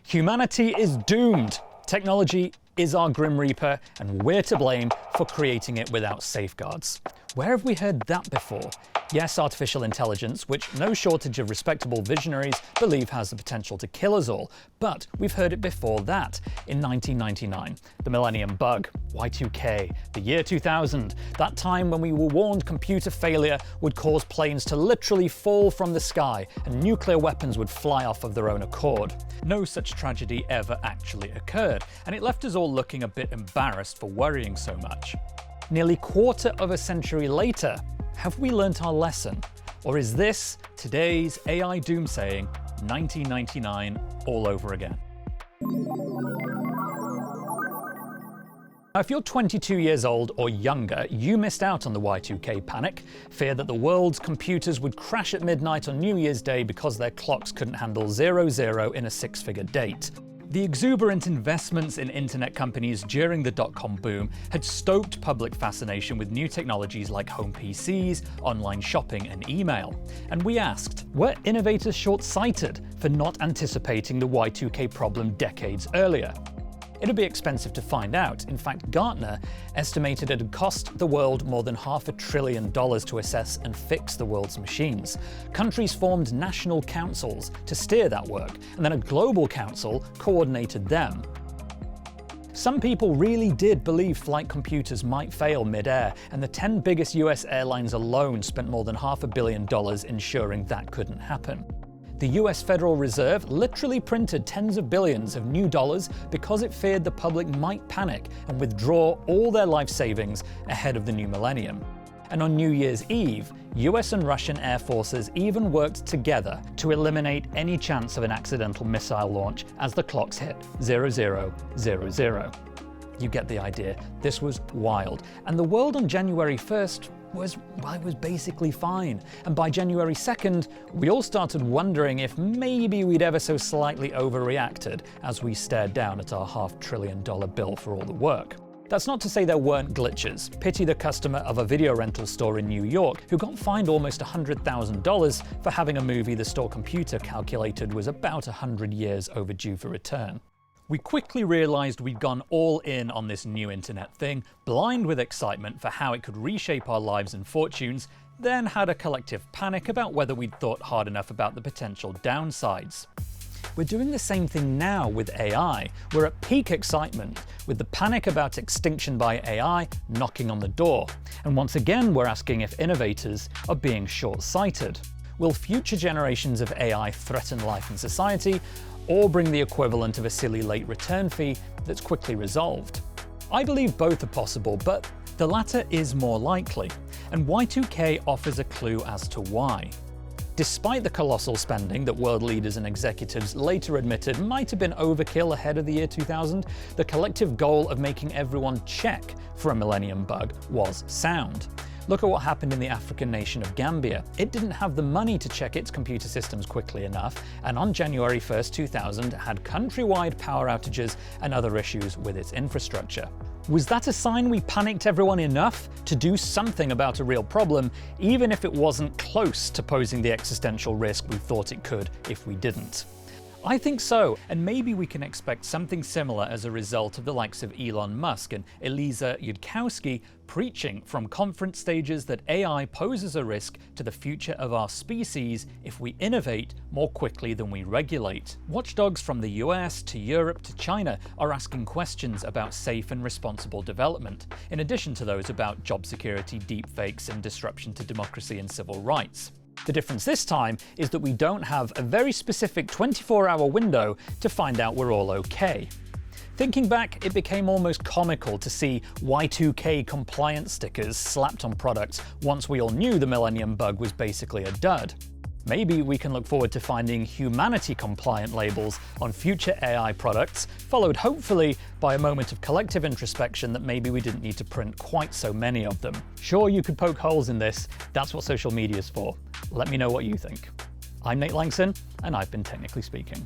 Humanity is doomed. Technology is our grim reaper, and we're to blame for creating it without safeguards. Where have we heard that before? Yes, artificial intelligence, which no shortage of respectable visionaries believe has the potential to kill us all. But we've heard it before that, in 1999. The millennium bug, Y2K, the year 2000, that time when we were warned computer failure would cause planes to literally fall from the sky and nuclear weapons would fly off of their own accord. No such tragedy ever actually occurred, and it left us all looking a bit embarrassed for worrying so much. Nearly quarter of a century later, have we learnt our lesson? Or is this today's AI doomsaying 1999 all over again? Now, if you're 22 years old or younger, you missed out on the Y2K panic, fear that the world's computers would crash at midnight on New Year's Day because their clocks couldn't handle 00 in a six-figure date. The exuberant investments in internet companies during the dot-com boom had stoked public fascination with new technologies like home PCs, online shopping, and email. And we asked, were innovators short-sighted for not anticipating the Y2K problem decades earlier? It'd be expensive to find out. In fact, Gartner estimated it'd cost the world more than $500 billion to assess and fix the world's machines. Countries formed national councils to steer that work, and then a global council coordinated them. Some people really did believe flight computers might fail mid-air, and the 10 biggest US airlines alone spent more than $500 million ensuring that couldn't happen. The US Federal Reserve literally printed tens of billions of new dollars because it feared the public might panic and withdraw all their life savings ahead of the new millennium. And on New Year's Eve, US and Russian air forces even worked together to eliminate any chance of an accidental missile launch as the clocks hit 0000. You get the idea. This was wild. And the world on January 1st was basically fine. And by January 2nd, we all started wondering if maybe we'd ever so slightly overreacted as we stared down at our $500 billion bill for all the work. That's not to say there weren't glitches. Pity the customer of a video rental store in New York who got fined almost $100,000 for having a movie the store computer calculated was about 100 years overdue for return. We quickly realized we'd gone all in on this new internet thing, blind with excitement for how it could reshape our lives and fortunes, then had a collective panic about whether we'd thought hard enough about the potential downsides. We're doing the same thing now with AI. We're at peak excitement, with the panic about extinction by AI knocking on the door. And once again, we're asking if innovators are being short-sighted. Will future generations of AI threaten life and society, or bring the equivalent of a silly late return fee that's quickly resolved? I believe both are possible, but the latter is more likely, and Y2K offers a clue as to why. Despite the colossal spending that world leaders and executives later admitted might have been overkill ahead of the year 2000, the collective goal of making everyone check for a millennium bug was sound. Look at what happened in the African nation of Gambia. It didn't have the money to check its computer systems quickly enough, and on January 1st, 2000, had countrywide power outages and other issues with its infrastructure. Was that a sign we panicked everyone enough to do something about a real problem, even if it wasn't close to posing the existential risk we thought it could if we didn't? I think so, and maybe we can expect something similar as a result of the likes of Elon Musk and Eliezer Yudkowsky preaching from conference stages that AI poses a risk to the future of our species if we innovate more quickly than we regulate. Watchdogs from the US to Europe to China are asking questions about safe and responsible development, in addition to those about job security, deepfakes, and disruption to democracy and civil rights. The difference this time is that we don't have a very specific 24-hour window to find out we're all okay. Thinking back, it became almost comical to see Y2K compliance stickers slapped on products once we all knew the millennium bug was basically a dud. Maybe we can look forward to finding humanity-compliant labels on future AI products, followed hopefully by a moment of collective introspection that maybe we didn't need to print quite so many of them. Sure, you could poke holes in this, that's what social media is for. Let me know what you think. I'm Nate Langson, and I've been Technically Speaking.